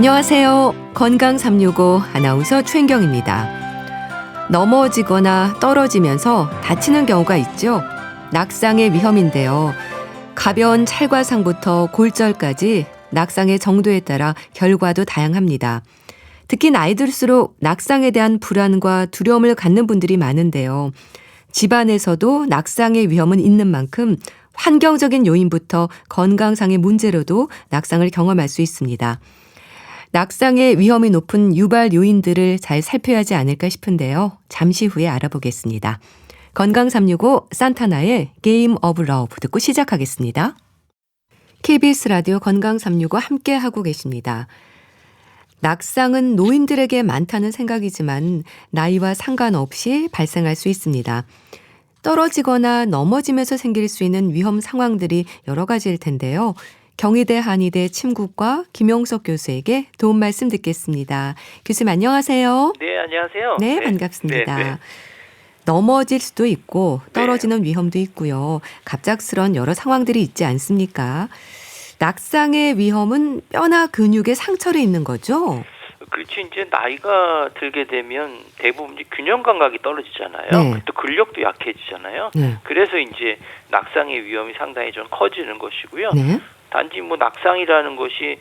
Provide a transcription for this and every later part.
안녕하세요. 건강 365 아나운서 최인경입니다. 넘어지거나 떨어지면서 다치는 경우가 있죠. 낙상의 위험인데요. 가벼운 찰과상부터 골절까지 낙상의 정도에 따라 결과도 다양합니다. 특히 나이 들수록 낙상에 대한 불안과 두려움을 갖는 분들이 많은데요. 집안에서도 낙상의 위험은 있는 만큼 환경적인 요인부터 건강상의 문제로도 낙상을 경험할 수 있습니다. 낙상의 위험이 높은 유발 요인들을 잘 살펴야 하지 않을까 싶은데요. 잠시 후에 알아보겠습니다. 건강 365 산타나의 게임 오브 러브 듣고 시작하겠습니다. KBS 라디오 건강 365 함께하고 계십니다. 낙상은 노인들에게 많다는 생각이지만 나이와 상관없이 발생할 수 있습니다. 떨어지거나 넘어지면서 생길 수 있는 위험 상황들이 여러 가지일 텐데요. 경희대 한의대 침구과 김용석 교수에게 도움 말씀 듣겠습니다. 교수님 안녕하세요. 네, 안녕하세요. 네, 반갑습니다. 네. 넘어질 수도 있고 떨어지는 위험도 있고요. 갑작스런 여러 상황들이 있지 않습니까? 낙상의 위험은 뼈나 근육에 상처를 입는 거죠? 그렇지. 이제 나이가 들게 되면 대부분 이제 균형 감각이 떨어지잖아요. 네. 또 근력도 약해지잖아요. 네. 그래서 이제 낙상의 위험이 상당히 좀 커지는 것이고요. 네. 단지 뭐 낙상이라는 것이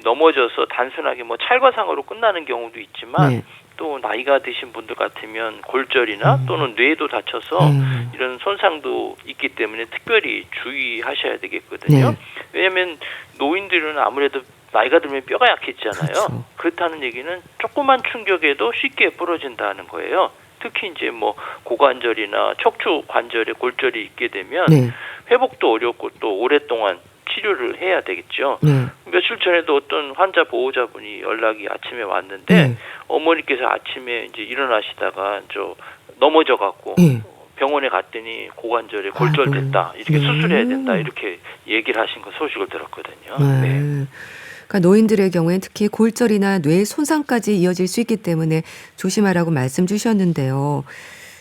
넘어져서 단순하게 뭐 찰과상으로 끝나는 경우도 있지만 네. 또 나이가 드신 분들 같으면 골절이나 또는 뇌도 다쳐서 이런 손상도 있기 때문에 특별히 주의하셔야 되겠거든요. 네. 왜냐하면 노인들은 아무래도 나이가 들면 뼈가 약해지잖아요. 그렇죠. 그렇다는 얘기는 조그만 충격에도 쉽게 부러진다는 거예요. 특히 이제 뭐 고관절이나 척추 관절에 골절이 있게 되면 네. 회복도 어렵고 또 오랫동안 치료를 해야 되겠죠. 네. 며칠 전에도 어떤 환자 보호자분이 연락이 아침에 왔는데 어머니께서 아침에 이제 일어나시다가 넘어져 갖고 병원에 갔더니 고관절에 골절됐다. 이렇게 수술해야 된다. 이렇게 얘기를 하신 거 소식을 들었거든요. 네. 그러니까 노인들의 경우엔 특히 골절이나 뇌 손상까지 이어질 수 있기 때문에 조심하라고 말씀 주셨는데요.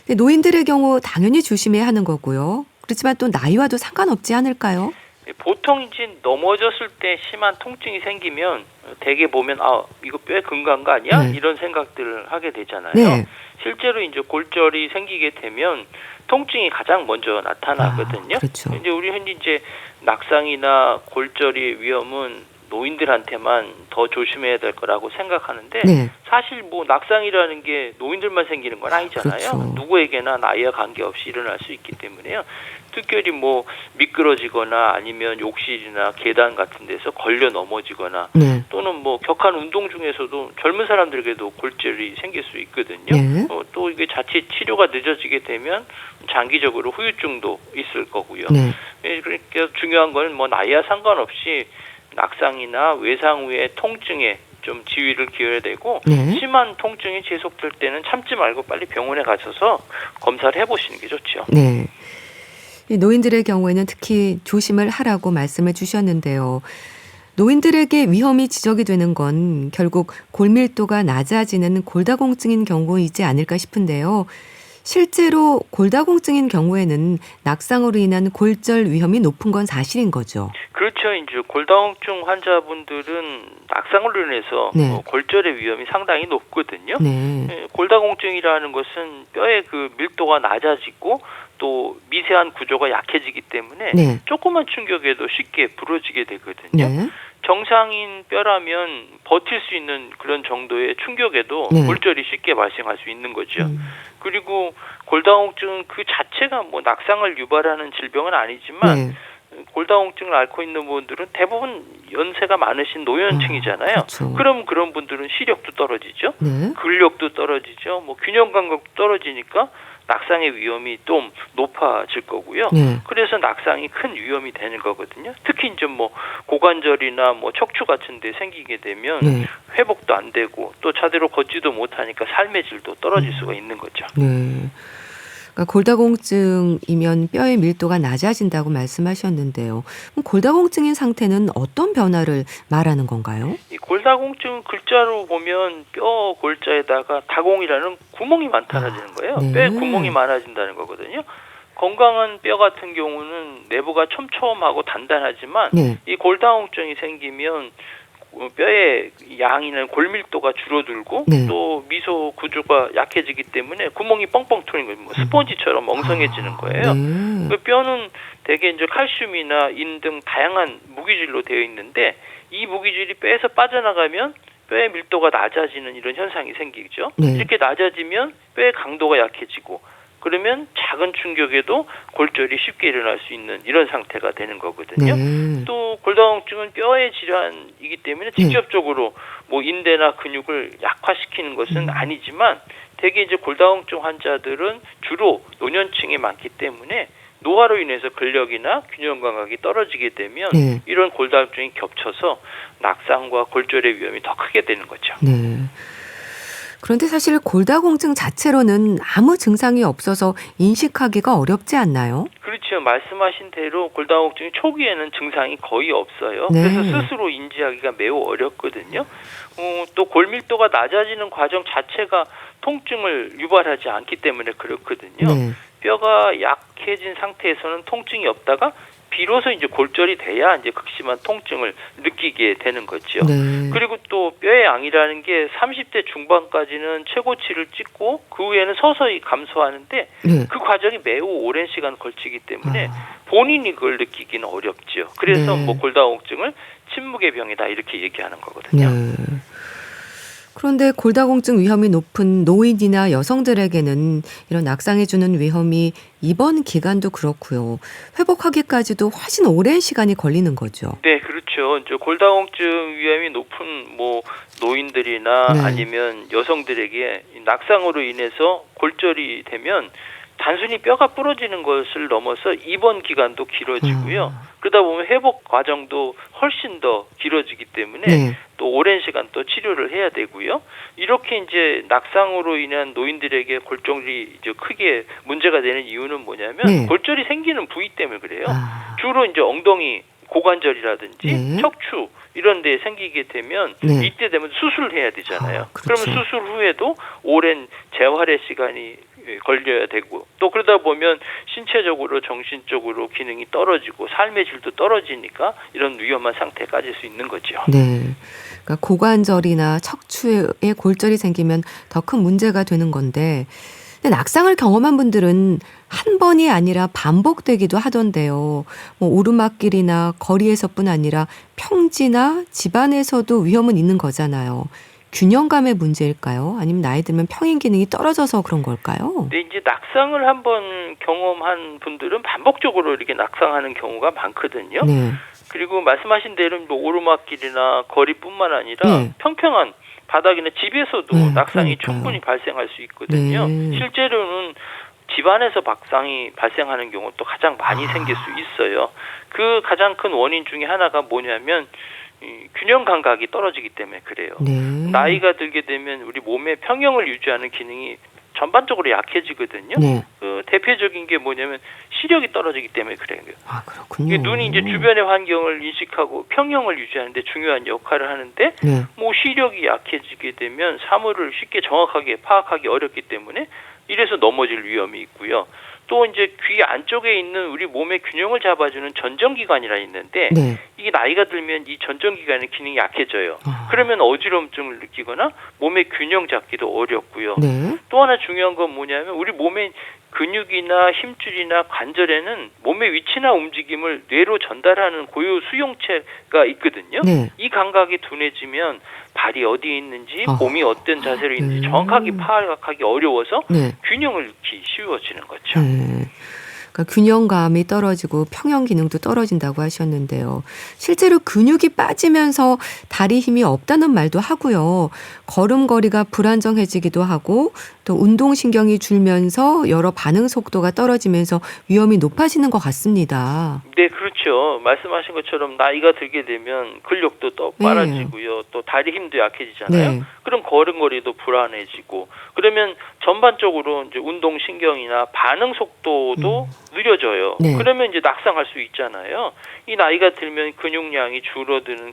근데 노인들의 경우 당연히 조심해야 하는 거고요. 그렇지만 또 나이와도 상관없지 않을까요? 보통 이제 넘어졌을 때 심한 통증이 생기면 대개 보면 이거 뼈에 근거한 거 아니야? 네. 이런 생각들을 하게 되잖아요. 네. 실제로 이제 골절이 생기게 되면 통증이 가장 먼저 나타나거든요. 그렇죠. 이제 우리 흔히 이제 낙상이나 골절의 위험은 노인들한테만 더 조심해야 될 거라고 생각하는데 네. 사실 뭐 낙상이라는 게 노인들만 생기는 건 아니잖아요. 그렇죠. 누구에게나 나이와 관계없이 일어날 수 있기 때문에요. 특별히 뭐 미끄러지거나 아니면 욕실이나 계단 같은 데서 걸려 넘어지거나 네. 또는 뭐 격한 운동 중에서도 젊은 사람들에게도 골절이 생길 수 있거든요. 네. 또 이게 자칫 치료가 늦어지게 되면 장기적으로 후유증도 있을 거고요. 네. 그러니까 중요한 건 뭐 나이와 상관없이 낙상이나 외상 후의 통증에 좀 지휘를 기울여야 되고 네. 심한 통증이 지속될 때는 참지 말고 빨리 병원에 가셔서 검사를 해보시는 게 좋죠. 네. 이 노인들의 경우에는 특히 조심을 하라고 말씀을 주셨는데요. 노인들에게 위험이 지적이 되는 건 결국 골밀도가 낮아지는 골다공증인 경우이지 않을까 싶은데요. 실제로 골다공증인 경우에는 낙상으로 인한 골절 위험이 높은 건 사실인 거죠. 그렇죠. 이제 골다공증 환자분들은 낙상으로 인해서 네. 골절의 위험이 상당히 높거든요. 네. 골다공증이라는 것은 뼈의 그 밀도가 낮아지고 또 미세한 구조가 약해지기 때문에 네. 조그만 충격에도 쉽게 부러지게 되거든요. 네. 정상인 뼈라면 버틸 수 있는 그런 정도의 충격에도 네. 골절이 쉽게 발생할 수 있는 거죠. 그리고 골다공증은 그 자체가 뭐 낙상을 유발하는 질병은 아니지만 네. 골다공증을 앓고 있는 분들은 대부분 연세가 많으신 노년층이잖아요. 그렇죠. 그럼 그런 분들은 시력도 떨어지죠. 네. 근력도 떨어지죠. 뭐 균형 감각도 떨어지니까 낙상의 위험이 좀 높아질 거고요. 네. 그래서 낙상이 큰 위험이 되는 거거든요. 특히 이제 뭐 고관절이나 뭐 척추 같은 데 생기게 되면 네. 회복도 안 되고 또 제대로 걷지도 못하니까 삶의 질도 떨어질 수가 있는 거죠. 네. 그러니까 골다공증이면 뼈의 밀도가 낮아진다고 말씀하셨는데요. 그럼 골다공증인 상태는 어떤 변화를 말하는 건가요? 이 골다공증 글자로 보면 뼈 골자에다가 다공이라는 구멍이 나타나지는 거예요. 네. 뼈에 구멍이 많아진다는 거거든요. 건강한 뼈 같은 경우는 내부가 촘촘하고 단단하지만 네. 이 골다공증이 생기면 뼈의 양이나 골밀도가 줄어들고 네. 또 미소 구조가 약해지기 때문에 구멍이 뻥뻥 뚫린 거예요. 스펀지처럼 멍성해지는 거예요. 네. 그 뼈는 대개 이제 칼슘이나 인 등 다양한 무기질로 되어 있는데 이 무기질이 뼈에서 빠져나가면 뼈의 밀도가 낮아지는 이런 현상이 생기죠. 네. 이렇게 낮아지면 뼈의 강도가 약해지고 그러면 작은 충격에도 골절이 쉽게 일어날 수 있는 이런 상태가 되는 거거든요. 네. 또 골다공증은 뼈의 질환이기 때문에 직접적으로 뭐 인대나 근육을 약화시키는 것은 아니지만 대개 이제 골다공증 환자들은 주로 노년층에 많기 때문에 노화로 인해서 근력이나 균형 감각이 떨어지게 되면 네. 이런 골다공증이 겹쳐서 낙상과 골절의 위험이 더 크게 되는 거죠. 네. 그런데 사실 골다공증 자체로는 아무 증상이 없어서 인식하기가 어렵지 않나요? 그렇죠. 말씀하신 대로 골다공증이 초기에는 증상이 거의 없어요. 네. 그래서 스스로 인지하기가 매우 어렵거든요. 또 골밀도가 낮아지는 과정 자체가 통증을 유발하지 않기 때문에 그렇거든요. 네. 뼈가 약해진 상태에서는 통증이 없다가 비로소 이제 골절이 돼야 이제 극심한 통증을 느끼게 되는 거죠. 네. 그리고 또 뼈의 양이라는 게 30대 중반까지는 최고치를 찍고 그 후에는 서서히 감소하는데 네. 그 과정이 매우 오랜 시간 걸치기 때문에 본인이 그걸 느끼기는 어렵죠. 그래서 네. 뭐 골다공증을 침묵의 병이다 이렇게 얘기하는 거거든요. 네. 그런데 골다공증 위험이 높은 노인이나 여성들에게는 이런 낙상해 주는 위험이 입원 기간도 그렇고요. 회복하기까지도 훨씬 오랜 시간이 걸리는 거죠. 네, 그렇죠. 이제 골다공증 위험이 높은 뭐 노인들이나 네. 아니면 여성들에게 이 낙상으로 인해서 골절이 되면 단순히 뼈가 부러지는 것을 넘어서 입원 기간도 길어지고요. 그러다 보면 회복 과정도 훨씬 더 길어지기 때문에 네. 또 오랜 시간 또 치료를 해야 되고요. 이렇게 이제 낙상으로 인한 노인들에게 골절이 이제 크게 문제가 되는 이유는 뭐냐면 네. 골절이 생기는 부위 때문에 그래요. 아. 주로 이제 엉덩이 고관절이라든지 네. 척추 이런 데 생기게 되면 네. 이때 되면 수술을 해야 되잖아요. 그렇죠. 그러면 수술 후에도 오랜 재활의 시간이 걸려야 되고 또 그러다 보면 신체적으로 정신적으로 기능이 떨어지고 삶의 질도 떨어지니까 이런 위험한 상태에 빠질 수 있는 거죠. 네. 그러니까 고관절이나 척추에 골절이 생기면 더 큰 문제가 되는 건데 근데 낙상을 경험한 분들은 한 번이 아니라 반복되기도 하던데요. 뭐 오르막길이나 거리에서뿐 아니라 평지나 집안에서도 위험은 있는 거잖아요. 균형감의 문제일까요? 아니면 나이 들면 평행 기능이 떨어져서 그런 걸까요? 근데 이제 낙상을 한번 경험한 분들은 반복적으로 이렇게 낙상하는 경우가 많거든요. 네. 그리고 말씀하신 대로 뭐 오르막길이나 거리뿐만 아니라 네. 평평한 바닥이나 집에서도 네, 낙상이 그러니까요. 충분히 발생할 수 있거든요. 네. 실제로는 집안에서 낙상이 발생하는 경우 또 가장 많이 생길 수 있어요. 그 가장 큰 원인 중에 하나가 뭐냐면 이 균형 감각이 떨어지기 때문에 그래요. 네. 나이가 들게 되면 우리 몸의 평형을 유지하는 기능이 전반적으로 약해지거든요. 네. 그 대표적인 게 뭐냐면 시력이 떨어지기 때문에 그래요. 아, 그렇군요. 이게 눈이 이제 주변의 환경을 인식하고 평형을 유지하는 데 중요한 역할을 하는데 네. 뭐 시력이 약해지게 되면 사물을 쉽게 정확하게 파악하기 어렵기 때문에 이래서 넘어질 위험이 있고요. 또 이제 귀 안쪽에 있는 우리 몸의 균형을 잡아주는 전정기관이라 있는데 네. 이게 나이가 들면 이 전정기관의 기능이 약해져요. 아. 그러면 어지럼증을 느끼거나 몸의 균형 잡기도 어렵고요. 네. 또 하나 중요한 건 뭐냐면 우리 몸의 근육이나 힘줄이나 관절에는 몸의 위치나 움직임을 뇌로 전달하는 고유 수용체가 있거든요. 네. 이 감각이 둔해지면 발이 어디에 있는지 몸이 어떤 자세로 있는지 네. 정확하게 파악하기 어려워서 네. 균형을 잃기 쉬워지는 거죠. 네. 그러니까 균형감이 떨어지고 평형 기능도 떨어진다고 하셨는데요. 실제로 근육이 빠지면서 다리 힘이 없다는 말도 하고요. 걸음걸이가 불안정해지기도 하고 또 운동신경이 줄면서 여러 반응 속도가 떨어지면서 위험이 높아지는 것 같습니다. 네, 그렇죠. 말씀하신 것처럼 나이가 들게 되면 근력도 또 빨라지고요. 또 다리 힘도 약해지잖아요. 네. 그럼 걸음걸이도 불안해지고 그러면 전반적으로 이제 운동 신경이나 반응 속도도 느려져요. 네. 그러면 이제 낙상할 수 있잖아요. 이 나이가 들면 근육량이 줄어드는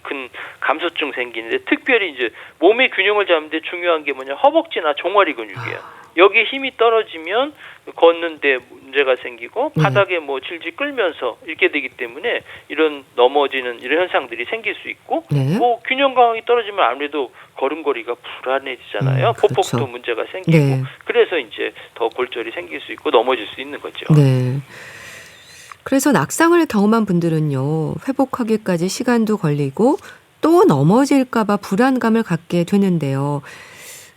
감소증 생기는데 특별히 이제 몸의 균형을 잡는데 중요한 게 뭐냐 허벅지나 종아리 근육이에요. 여기에 힘이 떨어지면 걷는데 문제가 생기고 바닥에 뭐 질질 끌면서 이렇게 되기 때문에 이런 넘어지는 이런 현상들이 생길 수 있고 뭐 균형 감각이 떨어지면 아무래도 걸음걸이가 불안해지잖아요. 보폭도 그렇죠. 문제가 생기고 그래서 이제 더 골절이 생길 수 있고 넘어질 수 있는 거죠. 네. 그래서 낙상을 경험한 분들은요, 회복하기까지 시간도 걸리고 또 넘어질까 봐 불안감을 갖게 되는데요.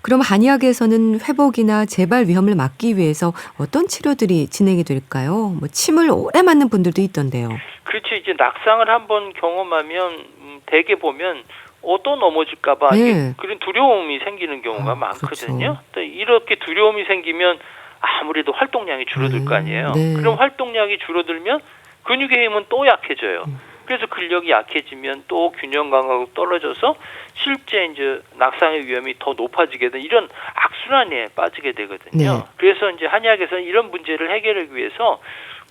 그럼 한의학에서는 회복이나 재발 위험을 막기 위해서 어떤 치료들이 진행이 될까요? 뭐 침을 오래 맞는 분들도 있던데요. 그렇죠. 이제 낙상을 한번 경험하면 대개 보면 또 넘어질까 봐 그런 두려움이 생기는 경우가 많거든요. 그렇죠. 이렇게 두려움이 생기면 아무래도 활동량이 줄어들 거 아니에요. 그럼 활동량이 줄어들면 근육의 힘은 또 약해져요. 그래서 근력이 약해지면 또 균형 감각이 떨어져서 실제 이제 낙상의 위험이 더 높아지게 되는 이런 악순환에 빠지게 되거든요. 그래서 이제 한의학에서는 이런 문제를 해결하기 위해서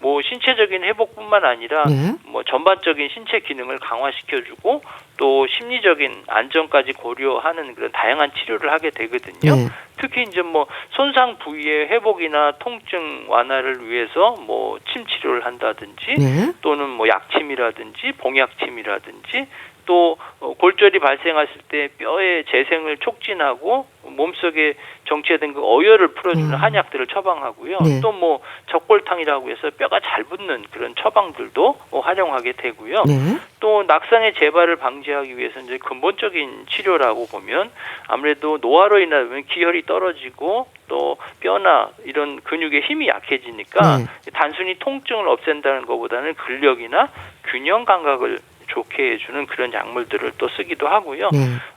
뭐 신체적인 회복뿐만 아니라 뭐 전반적인 신체 기능을 강화시켜주고 또 심리적인 안정까지 고려하는 그런 다양한 치료를 하게 되거든요. 특히 이제 뭐 손상 부위의 회복이나 통증 완화를 위해서 뭐 침 치료를 한다든지 또는 뭐 약침이라든지 봉약침이라든지 또 골절이 발생했을 때 뼈의 재생을 촉진하고 몸속에 정체된 그 어혈을 풀어주는 한약들을 처방하고요. 또 뭐 적골탕이라고 해서 뼈가 잘 붙는 그런 처방들도 활용하게 되고요. 또 낙상의 재발을 방지하기 위해서 이제 근본적인 치료라고 보면 아무래도 노화로 인하면 기혈이 떨어지고 또 뼈나 이런 근육의 힘이 약해지니까 단순히 통증을 없앤다는 것보다는 근력이나 균형 감각을 좋게 해주는 그런 약물들을 또 쓰기도 하고요.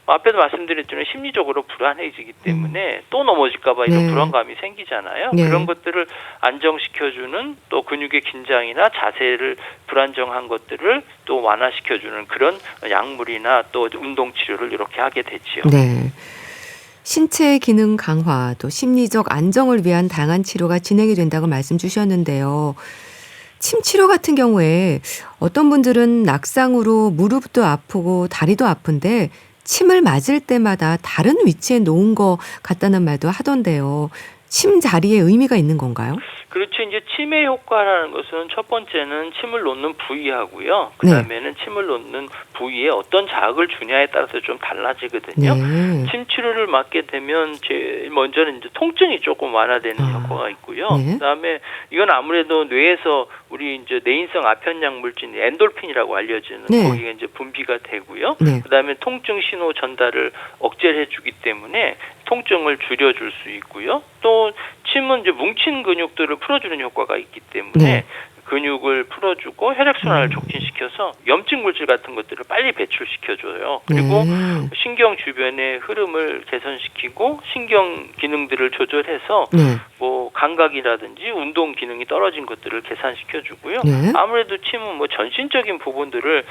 앞에도 말씀드렸지만 심리적으로 불안해지기 때문에 또 넘어질까 봐 이런 불안감이 생기잖아요. 그런 것들을 안정시켜주는 또 근육의 긴장이나 자세를 불안정한 것들을 또 완화시켜주는 그런 약물이나 또 운동치료를 이렇게 하게 되지요. 신체 기능 강화, 또 심리적 안정을 위한 다양한 치료가 진행이 된다고 말씀 주셨는데요. 침 치료 같은 경우에 어떤 분들은 낙상으로 무릎도 아프고 다리도 아픈데 침을 맞을 때마다 다른 위치에 놓은 것 같다는 말도 하던데요. 침 자리에 의미가 있는 건가요? 그렇죠. 이제 침의 효과라는 것은 첫 번째는 침을 놓는 부위하고요. 그다음에는 침을 놓는 부위에 어떤 자극을 주냐에 따라서 좀 달라지거든요. 침 치료를 맞게 되면 제일 먼저는 이제 통증이 조금 완화되는 효과가 있고요. 그다음에 이건 아무래도 뇌에서 우리 이제 뇌인성 아편약 물질 엔돌핀이라고 알려지는 거기가 이제 분비가 되고요. 그다음에 통증 신호 전달을 억제를 해주기 때문에 통증을 줄여줄 수 있고요. 또 침은 이제 뭉친 근육들을 풀어주는 효과가 있기 때문에 근육을 풀어주고 혈액순환을 촉진시켜서 염증 물질 같은 것들을 빨리 배출시켜줘요. 그리고 신경 주변의 흐름을 개선시키고 신경 기능들을 조절해서 뭐 감각이라든지 운동 기능이 떨어진 것들을 개선시켜주고요. 아무래도 침은 뭐 전신적인 부분들을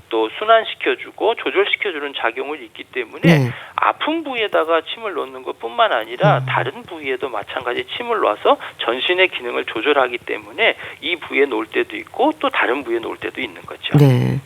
또 순환시켜주고 조절시켜주는 작용을 있기 때문에 아픈 부위에다가 침을 놓는 것뿐만 아니라 다른 부위에도 마찬가지 침을 놔서 전신의 기능을 조절하기 때문에 이 부위에 놓을 때도 있고 또 다른 부위에 놓을 때도 있는 거죠. 그러니까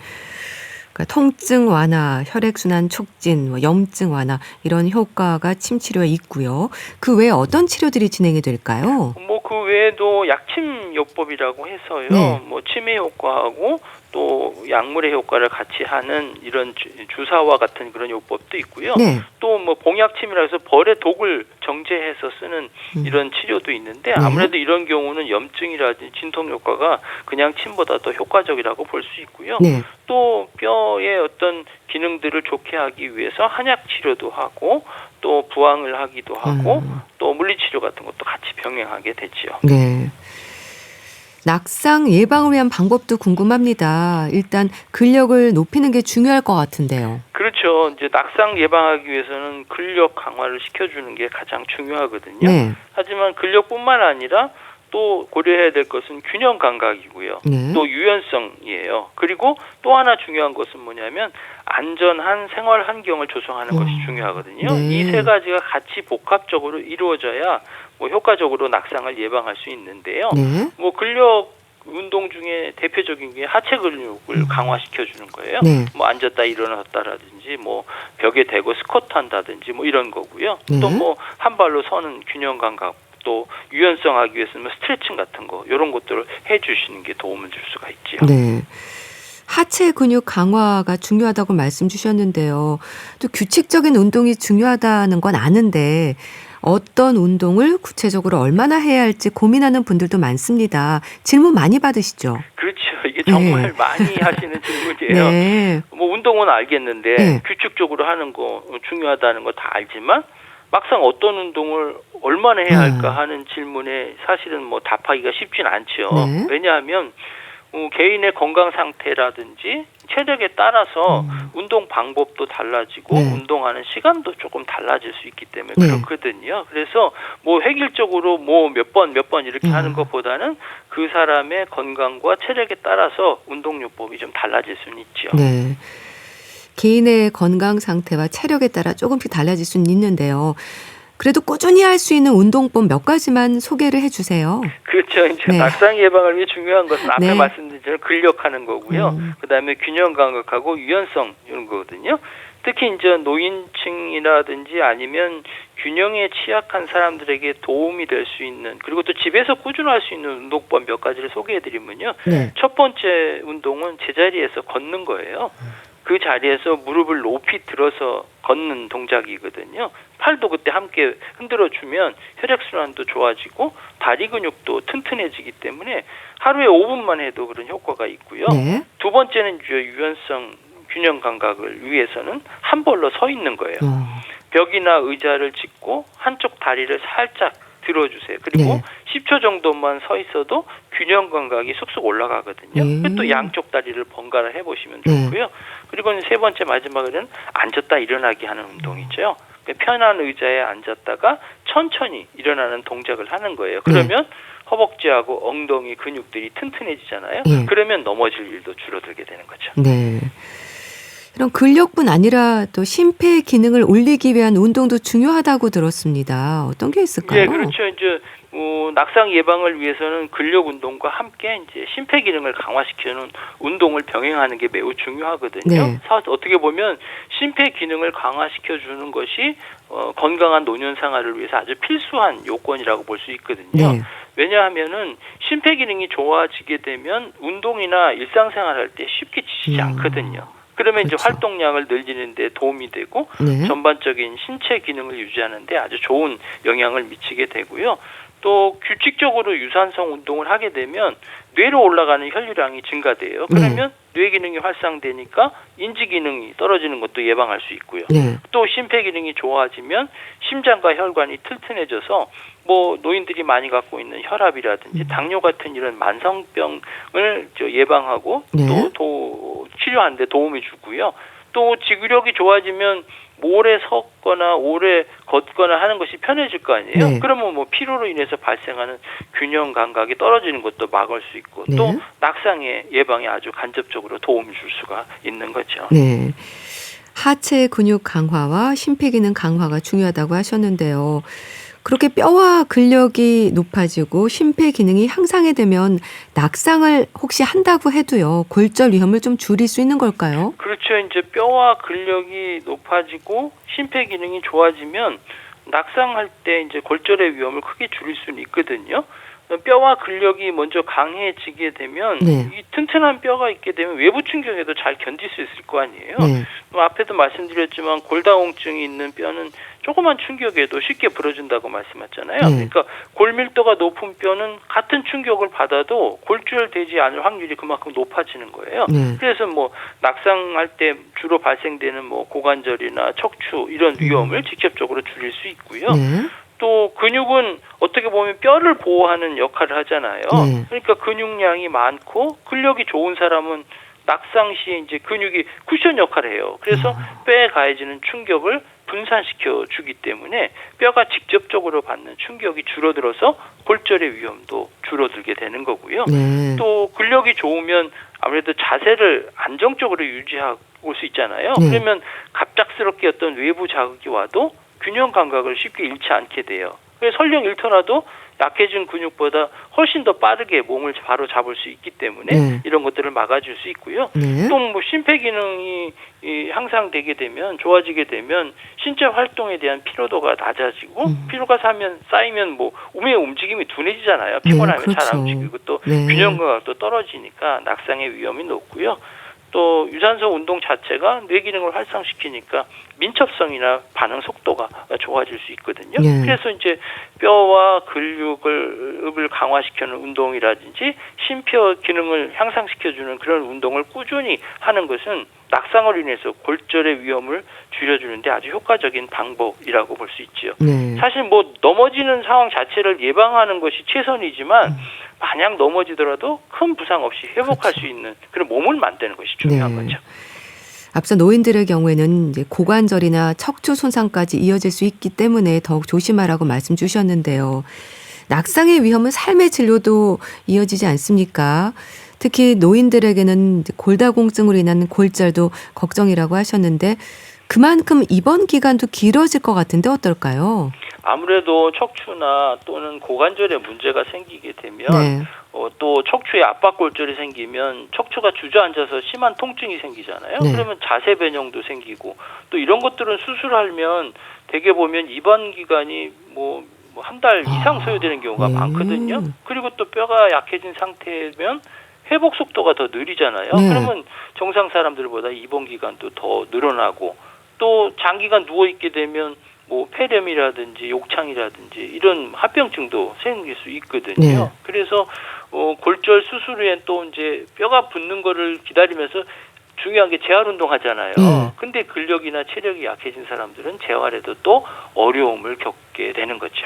통증 완화, 혈액순환 촉진, 뭐 염증 완화 이런 효과가 침 치료에 있고요. 그 외에 어떤 치료들이 진행이 될까요? 뭐 그 외에도 약침 요법이라고 해서요. 뭐 침의 효과하고 또 약물의 효과를 같이 하는 이런 주사와 같은 그런 요법도 있고요. 또 뭐 봉약침이라 해서 벌의 독을 정제해서 쓰는 이런 치료도 있는데 아무래도 이런 경우는 염증이라든지 진통 효과가 그냥 침보다 더 효과적이라고 볼 수 있고요. 또 뼈의 어떤 기능들을 좋게 하기 위해서 한약 치료도 하고 또 부항을 하기도 하고 또 물리치료 같은 것도 같이 병행하게 되지요. 낙상 예방을 위한 방법도 궁금합니다. 일단 근력을 높이는 게 중요할 것 같은데요. 그렇죠. 이제 낙상 예방하기 위해서는 근력 강화를 시켜주는 게 가장 중요하거든요. 하지만 근력뿐만 아니라 또 고려해야 될 것은 균형 감각이고요. 또 유연성이에요. 그리고 또 하나 중요한 것은 뭐냐면 안전한 생활 환경을 조성하는 것이 중요하거든요. 이 세 가지가 같이 복합적으로 이루어져야 뭐 효과적으로 낙상을 예방할 수 있는데요. 뭐 근력 운동 중에 대표적인 게 하체 근육을 강화시켜 주는 거예요. 네. 뭐 앉았다 일어났다라든지 뭐 벽에 대고 스쿼트 한다든지 뭐 이런 거고요. 네. 또 뭐 한 발로 서는 균형 감각, 또 유연성 하기 위해서는 스트레칭 같은 거 이런 것들을 해 주시는 게 도움을 줄 수가 있지요. 네. 하체 근육 강화가 중요하다고 말씀 주셨는데요. 또 규칙적인 운동이 중요하다는 건 아는데 어떤 운동을 구체적으로 얼마나 해야 할지 고민하는 분들도 많습니다. 질문 많이 받으시죠? 그렇죠. 이게 정말 네. 많이 하시는 질문이에요. 네. 뭐 운동은 알겠는데 네. 규칙적으로 하는 거 중요하다는 거 다 알지만 막상 어떤 운동을 얼마나 해야 할까 하는 질문에 사실은 뭐 답하기가 쉽진 않죠. 네. 왜냐하면 개인의 건강 상태라든지 체력에 따라서 운동 방법도 달라지고 네. 운동하는 시간도 조금 달라질 수 있기 때문에 네. 그렇거든요. 그래서 뭐 획일적으로 뭐 몇 번 이렇게 하는 것보다는 그 사람의 건강과 체력에 따라서 운동요법이 좀 달라질 수는 있죠. 네. 개인의 건강 상태와 체력에 따라 조금씩 달라질 수는 있는데요. 그래도 꾸준히 할 수 있는 운동법 몇 가지만 소개를 해주세요. 그렇죠. 이제 네. 낙상 예방을 위해 중요한 것은 앞에 네. 말씀드린 대로 근력하는 거고요. 그다음에 균형 감각하고 유연성 이런 거거든요. 특히 이제 노인층이라든지 아니면 균형에 취약한 사람들에게 도움이 될 수 있는, 그리고 또 집에서 꾸준히 할 수 있는 운동법 몇 가지를 소개해드리면요. 네. 첫 번째 운동은 제자리에서 걷는 거예요. 그 자리에서 무릎을 높이 들어서 걷는 동작이거든요. 팔도 그때 함께 흔들어주면 혈액순환도 좋아지고 다리 근육도 튼튼해지기 때문에 하루에 5분만 해도 그런 효과가 있고요. 네. 두 번째는 유연성 균형 감각을 위해서는 한 벌로 서 있는 거예요. 벽이나 의자를 짚고 한쪽 다리를 살짝 들어주세요. 그리고 네. 10초 정도만 서 있어도 균형 감각이 쑥쑥 올라가거든요. 또 양쪽 다리를 번갈아 해보시면 좋고요. 그리고 세 번째 마지막으로는 앉았다 일어나기 하는 운동이죠. 편한 의자에 앉았다가 천천히 일어나는 동작을 하는 거예요. 그러면 허벅지하고 엉덩이 근육들이 튼튼해지잖아요. 그러면 넘어질 일도 줄어들게 되는 거죠. 네. 이런 근력뿐 아니라 또 심폐 기능을 올리기 위한 운동도 중요하다고 들었습니다. 어떤 게 있을까요? 네, 그렇죠. 이제 낙상 예방을 위해서는 근력 운동과 함께 이제 심폐 기능을 강화시키는 운동을 병행하는 게 매우 중요하거든요. 네. 어떻게 보면 심폐 기능을 강화시켜 주는 것이 건강한 노년 생활을 위해서 아주 필수한 요건이라고 볼 수 있거든요. 네. 왜냐하면은 심폐 기능이 좋아지게 되면 운동이나 일상생활할 때 쉽게 지치지 않거든요. 그러면 그렇죠. 이제 활동량을 늘리는 데 도움이 되고 전반적인 신체 기능을 유지하는 데 아주 좋은 영향을 미치게 되고요. 또 규칙적으로 유산성 운동을 하게 되면 뇌로 올라가는 혈류량이 증가돼요. 그러면 뇌 기능이 활성되니까 인지 기능이 떨어지는 것도 예방할 수 있고요. 또 심폐 기능이 좋아지면 심장과 혈관이 튼튼해져서 뭐 노인들이 많이 갖고 있는 혈압이라든지 당뇨 같은 이런 만성병을 예방하고 또 치료하는 데 도움이 주고요. 또 지구력이 좋아지면 오래 섰거나 오래 걷거나 하는 것이 편해질 거 아니에요. 그러면 뭐 피로로 인해서 발생하는 균형 감각이 떨어지는 것도 막을 수 있고 또 낙상의 예방에 아주 간접적으로 도움을 줄 수가 있는 거죠. 네. 하체 근육 강화와 심폐기능 강화가 중요하다고 하셨는데요. 그렇게 뼈와 근력이 높아지고 심폐기능이 향상이 되면 낙상을 혹시 한다고 해도요. 골절 위험을 좀 줄일 수 있는 걸까요? 그렇죠. 이제 뼈와 근력이 높아지고 심폐기능이 좋아지면 낙상할 때 이제 골절의 위험을 크게 줄일 수는 있거든요. 뼈와 근력이 먼저 강해지게 되면 이 튼튼한 뼈가 있게 되면 외부 충격에도 잘 견딜 수 있을 거 아니에요. 앞에도 말씀드렸지만 골다공증이 있는 뼈는 조그만 충격에도 쉽게 부러진다고 말씀하셨잖아요. 그러니까 골밀도가 높은 뼈는 같은 충격을 받아도 골절되지 않을 확률이 그만큼 높아지는 거예요. 그래서 뭐 낙상할 때 주로 발생되는 뭐 고관절이나 척추 이런 위험을 직접적으로 줄일 수 있고요. 또 근육은 어떻게 보면 뼈를 보호하는 역할을 하잖아요. 그러니까 근육량이 많고 근력이 좋은 사람은 낙상 시에 이제 근육이 쿠션 역할을 해요. 그래서 뼈에 가해지는 충격을 분산시켜 주기 때문에 뼈가 직접적으로 받는 충격이 줄어들어서 골절의 위험도 줄어들게 되는 거고요. 또 근력이 좋으면 아무래도 자세를 안정적으로 유지하고 수 있잖아요. 그러면 갑작스럽게 어떤 외부 자극이 와도 균형 감각을 쉽게 잃지 않게 돼요. 그래서 설령 잃더라도 약해진 근육보다 훨씬 더 빠르게 몸을 바로 잡을 수 있기 때문에 이런 것들을 막아줄 수 있고요. 또 뭐 심폐 기능이 향상되게 되면, 좋아지게 되면 신체 활동에 대한 피로도가 낮아지고 피로가 쌓이면 뭐 몸의 움직임이 둔해지잖아요. 피곤하면 그렇죠. 잘 안 움직이고 또 균형 감각도 떨어지니까 낙상의 위험이 높고요. 또 유산소 운동 자체가 뇌 기능을 활성시키니까 민첩성이나 반응 속도가 좋아질 수 있거든요. 그래서 이제 뼈와 근육을 강화시키는 운동이라든지 심폐 기능을 향상시켜주는 그런 운동을 꾸준히 하는 것은 낙상으로 인해서 골절의 위험을 줄여주는데 아주 효과적인 방법이라고 볼 수 있죠. 사실 뭐 넘어지는 상황 자체를 예방하는 것이 최선이지만 만약 넘어지더라도 큰 부상 없이 회복할 수 있는 그런 몸을 만드는 것이 중요한 거죠. 앞서 노인들의 경우에는 이제 고관절이나 척추 손상까지 이어질 수 있기 때문에 더욱 조심하라고 말씀 주셨는데요. 낙상의 위험은 삶의 진로도 이어지지 않습니까? 특히 노인들에게는 골다공증으로 인한 골절도 걱정이라고 하셨는데 그만큼 입원 기간도 길어질 것 같은데 어떨까요? 아무래도 척추나 또는 고관절에 문제가 생기게 되면 또 척추에 압박골절이 생기면 척추가 주저앉아서 심한 통증이 생기잖아요. 그러면 자세 변형도 생기고 또 이런 것들은 수술하면 대개 보면 입원 기간이 뭐 한 달 이상 소요되는 경우가 많거든요. 그리고 또 뼈가 약해진 상태면 회복 속도가 더 느리잖아요. 그러면 정상 사람들보다 입원 기간도 더 늘어나고 또 장기간 누워 있게 되면 뭐 폐렴이라든지 욕창이라든지 이런 합병증도 생길 수 있거든요. 그래서 골절 수술 후에 또 이제 뼈가 붙는 거를 기다리면서 중요한 게 재활 운동 하잖아요. 근데 근력이나 체력이 약해진 사람들은 재활에도 또 어려움을 겪게 되는 거죠.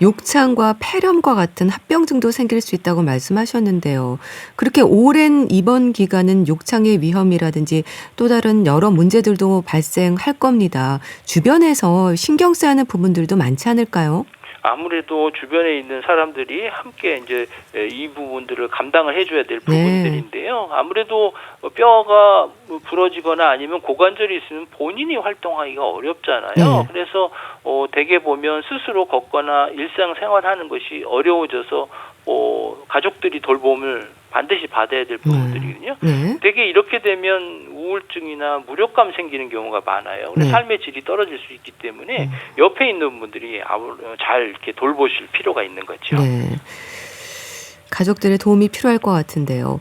욕창과 폐렴과 같은 합병증도 생길 수 있다고 말씀하셨는데요. 그렇게 오랜 입원 기간은 욕창의 위험이라든지 또 다른 여러 문제들도 발생할 겁니다. 주변에서 신경 써야 하는 부분들도 많지 않을까요? 아무래도 주변에 있는 사람들이 함께 이제 이 부분들을 감당을 해줘야 될 부분들인데요. 아무래도 뼈가 부러지거나 아니면 고관절이 있으면 본인이 활동하기가 어렵잖아요. 그래서 대개 보면 스스로 걷거나 일상생활하는 것이 어려워져서 가족들이 돌봄을 반드시 받아야 될 부분들이거든요. 되게 이렇게 되면 우울증이나 무력감 생기는 경우가 많아요. 삶의 질이 떨어질 수 있기 때문에 옆에 있는 분들이 잘 이렇게 돌보실 필요가 있는 거죠. 가족들의 도움이 필요할 것 같은데요.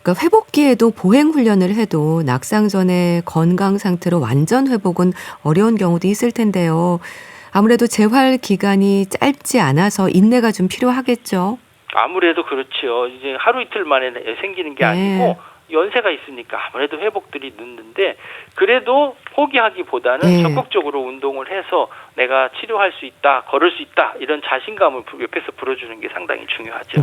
그러니까 회복기에도 보행 훈련을 해도 낙상 전에 건강 상태로 완전 회복은 어려운 경우도 있을 텐데요. 아무래도 재활 기간이 짧지 않아서 인내가 좀 필요하겠죠. 아무래도 그렇죠. 이제 하루 이틀 만에 생기는 게 아니고 연세가 있으니까 아무래도 회복들이 늦는데 그래도 포기하기보다는 적극적으로 운동을 해서 내가 치료할 수 있다, 걸을 수 있다 이런 자신감을 옆에서 불어주는 게 상당히 중요하죠.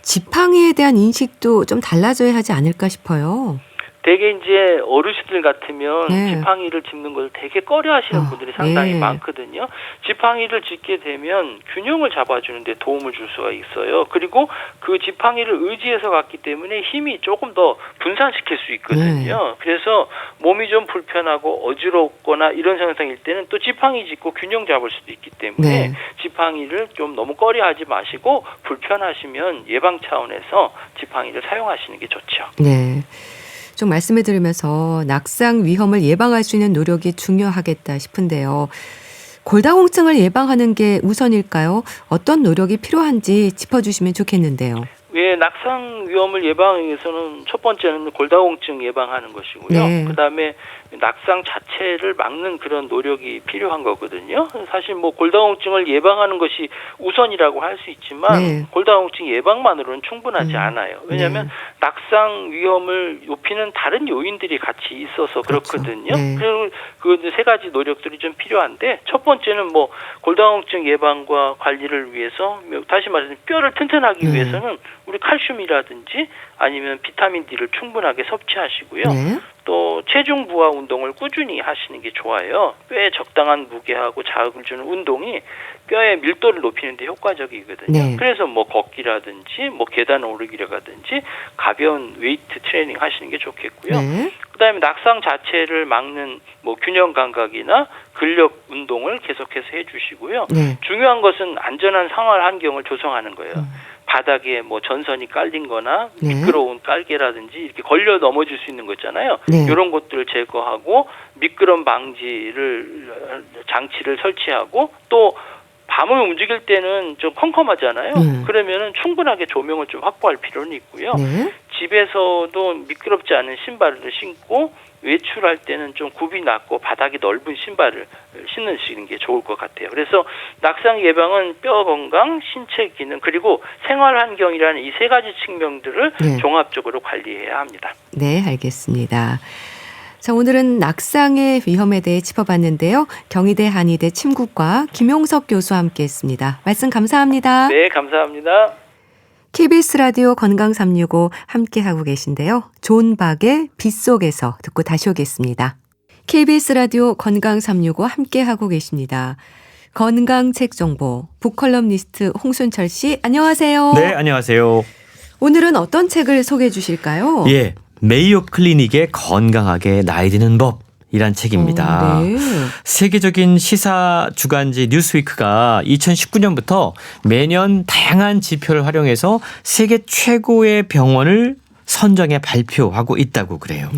지팡이에 대한 인식도 좀 달라져야 하지 않을까 싶어요. 되게 이제 어르신들 같으면 지팡이를 짚는 걸 되게 꺼려하시는 분들이 상당히 많거든요. 지팡이를 짚게 되면 균형을 잡아주는데 도움을 줄 수가 있어요. 그리고 그 지팡이를 의지해서 갔기 때문에 힘이 조금 더 분산시킬 수 있거든요. 그래서 몸이 좀 불편하고 어지럽거나 이런 현상일 때는 또 지팡이 짚고 균형 잡을 수도 있기 때문에 지팡이를 좀 너무 꺼려하지 마시고 불편하시면 예방 차원에서 지팡이를 사용하시는 게 좋죠. 좀 말씀을 들으면서 낙상 위험을 예방할 수 있는 노력이 중요하겠다 싶은데요. 골다공증을 예방하는 게 우선일까요? 어떤 노력이 필요한지 짚어주시면 좋겠는데요. 낙상 위험을 예방하기 위해서는 첫 번째는 골다공증 예방하는 것이고요. 그다음에 낙상 자체를 막는 그런 노력이 필요한 거거든요. 사실 뭐 골다공증을 예방하는 것이 우선이라고 할 수 있지만 골다공증 예방만으로는 충분하지 않아요. 왜냐하면 낙상 위험을 높이는 다른 요인들이 같이 있어서 그렇거든요. 그리고 그 세 가지 노력들이 좀 필요한데 첫 번째는 뭐 골다공증 예방과 관리를 위해서 다시 말해서 뼈를 튼튼하기 위해서는 우리 칼슘이라든지 아니면 비타민 D를 충분하게 섭취하시고요. 또 체중 부하 운동을 꾸준히 하시는 게 좋아요. 뼈에 적당한 무게하고 자극을 주는 운동이 뼈의 밀도를 높이는 데 효과적이거든요. 네. 그래서 뭐 걷기라든지 뭐 계단 오르기라든지 가벼운 웨이트 트레이닝 하시는 게 좋겠고요. 네. 그다음에 낙상 자체를 막는 뭐 균형 감각이나 근력 운동을 계속해서 해주시고요. 네. 중요한 것은 안전한 생활 환경을 조성하는 거예요. 바닥에 뭐 전선이 깔린 거나 네. 미끄러운 깔개라든지 이렇게 걸려 넘어질 수 있는 거 있잖아요. 네. 이런 것들을 제거하고 미끄럼 장치를 설치하고 또 밤을 움직일 때는 좀 컴컴하잖아요. 그러면은 충분하게 조명을 좀 확보할 필요는 있고요. 네. 집에서도 미끄럽지 않은 신발을 신고 외출할 때는 좀 굽이 낮고 바닥이 넓은 신발을 신으시는 게 좋을 것 같아요. 그래서 낙상 예방은 뼈 건강, 신체 기능 그리고 생활 환경이라는 이 세 가지 측면들을 네. 종합적으로 관리해야 합니다. 네, 알겠습니다. 자, 오늘은 낙상의 위험에 대해 짚어봤는데요. 경희대 한의대 침구과 김용석 교수와 함께했습니다. 말씀 감사합니다. 네, 감사합니다. KBS 라디오 건강 365 함께하고 계신데요. 존 박의 빗속에서 듣고 다시 오겠습니다. KBS 라디오 건강 365 함께하고 계십니다. 건강책 정보 북컬럼니스트 홍순철 씨 안녕하세요. 네, 안녕하세요. 오늘은 어떤 책을 소개해 주실까요? 예, 메이오 클리닉의 건강하게 나이 드는 법이란 책입니다. 네. 세계적인 시사 주간지 뉴스위크가 2019년부터 매년 다양한 지표를 활용해서 세계 최고의 병원을 선정해 발표하고 있다고 그래요.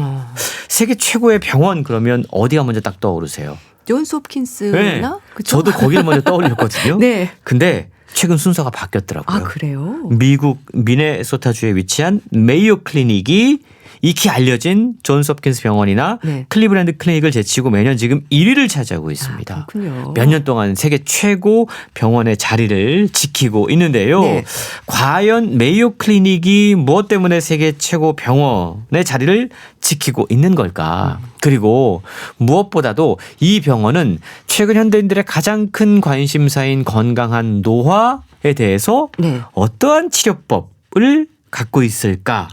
세계 최고의 병원 그러면 어디가 먼저 딱 떠오르세요? 존스 홉킨스나? 네, 그쵸? 저도 거기를 먼저 떠올렸거든요. 네. 근데 최근 순서가 바뀌었더라고요. 아, 그래요? 미국 미네소타주에 위치한 메이오 클리닉이 익히 알려진 존스 홉킨스 병원이나 네. 클리브랜드 클리닉을 제치고 매년 지금 1위를 차지하고 있습니다. 아, 그렇군요. 몇 년 동안 세계 최고 병원의 자리를 지키고 있는데요. 네. 과연 메이오 클리닉이 무엇 때문에 세계 최고 병원의 자리를 지키고 있는 걸까? 그리고 무엇보다도 이 병원은 최근 현대인들의 가장 큰 관심사인 건강한 노화에 대해서 네. 어떠한 치료법을 갖고 있을까?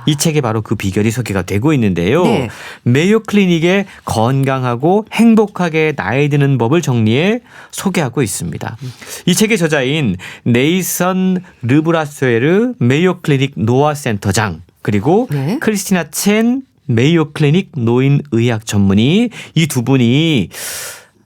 이 책에 바로 그 비결이 소개가 되고 있는데요. 네. 메이오 클리닉의 건강하고 행복하게 나이 드는 법을 정리해 소개하고 있습니다. 이 책의 저자인 네이선 르브라스웨르 메이오 클리닉 노화센터장 그리고 네. 크리스티나 첸 메이오 클리닉 노인의학 전문의 이 두 분이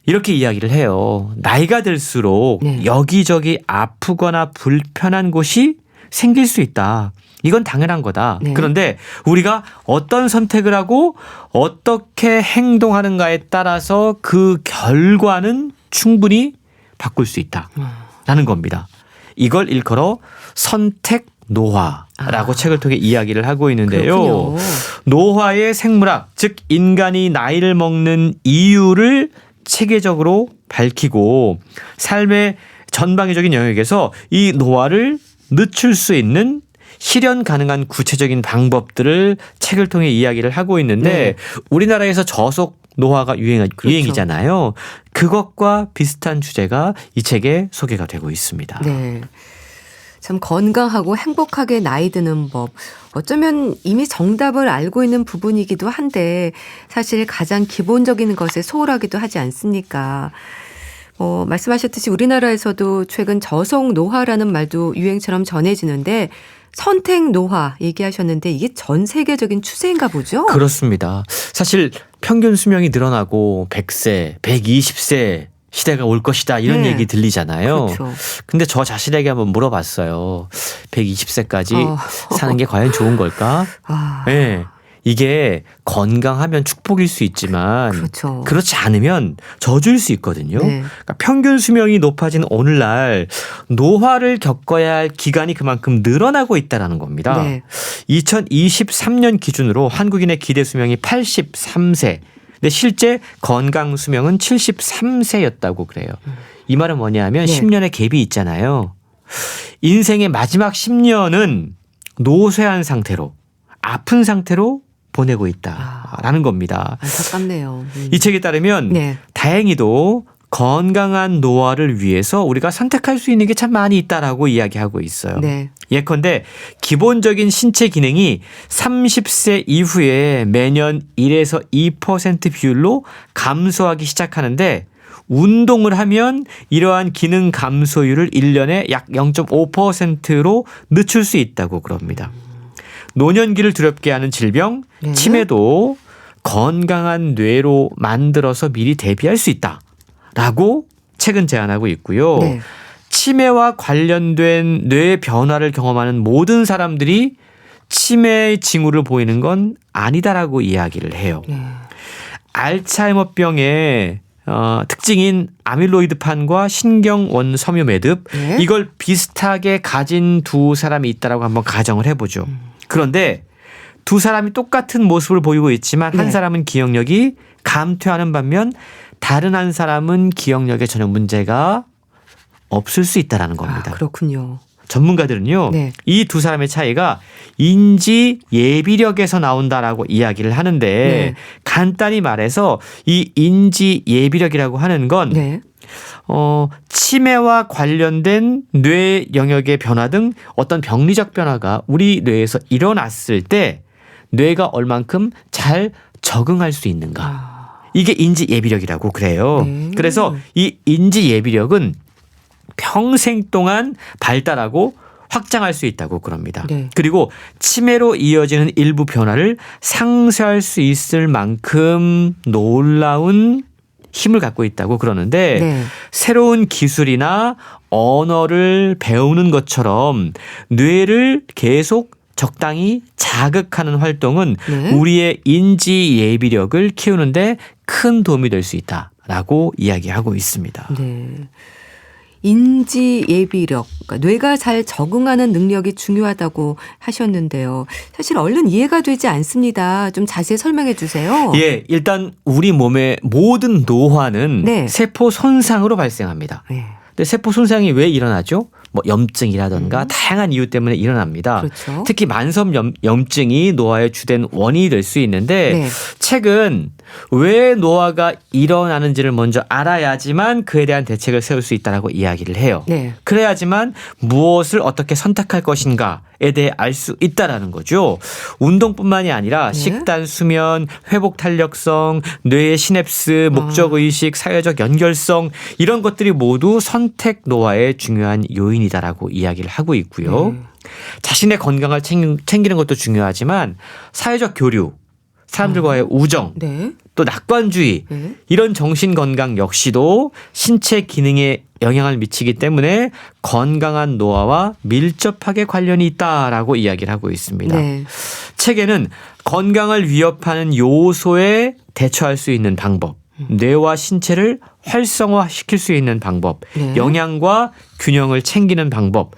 이렇게 이야기를 해요. 나이가 들수록 네. 여기저기 아프거나 불편한 곳이 생길 수 있다. 이건 당연한 거다. 네. 그런데 우리가 어떤 선택을 하고 어떻게 행동하는가에 따라서 그 결과는 충분히 바꿀 수 있다라는 겁니다. 이걸 일컬어 선택 노화라고 책을 통해 이야기를 하고 있는데요. 그렇군요. 노화의 생물학, 즉 인간이 나이를 먹는 이유를 체계적으로 밝히고 삶의 전방위적인 영역에서 이 노화를 늦출 수 있는 실현 가능한 구체적인 방법들을 책을 통해 이야기를 하고 있는데 네. 우리나라에서 저속 노화가 유행이잖아요. 그것과 비슷한 주제가 이 책에 소개가 되고 있습니다. 네. 참 건강하고 행복하게 나이 드는 법. 어쩌면 이미 정답을 알고 있는 부분이기도 한데 사실 가장 기본적인 것에 소홀하기도 하지 않습니까? 말씀하셨듯이 우리나라에서도 최근 저속 노화라는 말도 유행처럼 전해지는데 선택 노화 얘기하셨는데 이게 전 세계적인 추세인가 보죠? 그렇습니다. 사실 평균 수명이 늘어나고 100세, 120세 시대가 올 것이다 이런 네. 얘기 들리잖아요. 그렇죠. 근데 저 자신에게 한번 물어봤어요. 120세까지 사는 게 과연 좋은 걸까? 네. 이게 건강하면 축복일 수 있지만 그렇죠. 그렇지 않으면 저주일 수 있거든요. 네. 그러니까 평균 수명이 높아진 오늘날 노화를 겪어야 할 기간이 그만큼 늘어나고 있다는 겁니다. 네. 2023년 기준으로 한국인의 기대 수명이 83세. 근데 실제 건강 수명은 73세였다고 그래요. 이 말은 뭐냐 하면 네. 10년의 갭이 있잖아요. 인생의 마지막 10년은 노쇠한 상태로 아픈 상태로 보내고 있다라는 겁니다. 안타깝네요. 이 책에 따르면 네. 다행히도 건강한 노화를 위해서 우리가 선택할 수 있는 게 참 많이 있다라고 이야기하고 있어요. 네. 예컨대 기본적인 신체 기능이 30세 이후에 매년 1에서 2% 비율로 감소하기 시작하는데 운동을 하면 이러한 기능 감소율을 1년에 약 0.5%로 늦출 수 있다고 그럽니다. 노년기를 두렵게 하는 질병, 네. 치매도 건강한 뇌로 만들어서 미리 대비할 수 있다라고 책은 제안하고 있고요. 네. 치매와 관련된 뇌 변화를 경험하는 모든 사람들이 치매의 징후를 보이는 건 아니다라고 이야기를 해요. 네. 알츠하이머병의 특징인 아밀로이드판과 신경원 섬유 매듭 네. 이걸 비슷하게 가진 두 사람이 있다라고 한번 가정을 해보죠. 그런데 두 사람이 똑같은 모습을 보이고 있지만 한 네. 사람은 기억력이 감퇴하는 반면 다른 한 사람은 기억력에 전혀 문제가 없을 수 있다라는 겁니다. 그렇군요. 전문가들은요. 네. 이 두 사람의 차이가 인지 예비력에서 나온다라고 이야기를 하는데 네. 간단히 말해서 이 인지 예비력이라고 하는 건 네. 치매와 관련된 뇌 영역의 변화 등 어떤 병리적 변화가 우리 뇌에서 일어났을 때 뇌가 얼만큼 잘 적응할 수 있는가. 이게 인지 예비력이라고 그래요. 네. 그래서 이 인지 예비력은 평생 동안 발달하고 확장할 수 있다고 그럽니다. 네. 그리고 치매로 이어지는 일부 변화를 상쇄할 수 있을 만큼 놀라운 힘을 갖고 있다고 그러는데 네. 새로운 기술이나 언어를 배우는 것처럼 뇌를 계속 적당히 자극하는 활동은 네. 우리의 인지 예비력을 키우는데 큰 도움이 될 수 있다라고 이야기하고 있습니다. 네. 인지 예비력, 그러니까 뇌가 잘 적응하는 능력이 중요하다고 하셨는데요. 사실 얼른 이해가 되지 않습니다. 좀 자세히 설명해 주세요. 예, 일단 우리 몸의 모든 노화는 네. 세포 손상으로 발생합니다. 네. 근데 세포 손상이 왜 일어나죠? 뭐 염증이라든가 다양한 이유 때문에 일어납니다. 그렇죠. 특히 만성 염증이 노화의 주된 원인이 될 수 있는데 네. 책은 왜 노화가 일어나는지를 먼저 알아야지만 그에 대한 대책을 세울 수 있다라고 이야기를 해요. 네. 그래야지만 무엇을 어떻게 선택할 것인가에 대해 알 수 있다라는 거죠. 운동뿐만이 아니라 네. 식단, 수면, 회복 탄력성, 뇌의 시냅스, 목적 의식, 사회적 연결성 이런 것들이 모두 선택 노화의 중요한 요인이다라고 이야기를 하고 있고요. 자신의 건강을 챙기는 것도 중요하지만 사회적 교류, 사람들과의 우정, 네. 또 낙관주의 네. 이런 정신 건강 역시도 신체 기능에 영향을 미치기 때문에 건강한 노화와 밀접하게 관련이 있다라고 이야기를 하고 있습니다. 네. 책에는 건강을 위협하는 요소에 대처할 수 있는 방법, 뇌와 신체를 활성화시킬 수 있는 방법, 네. 영양과 균형을 챙기는 방법,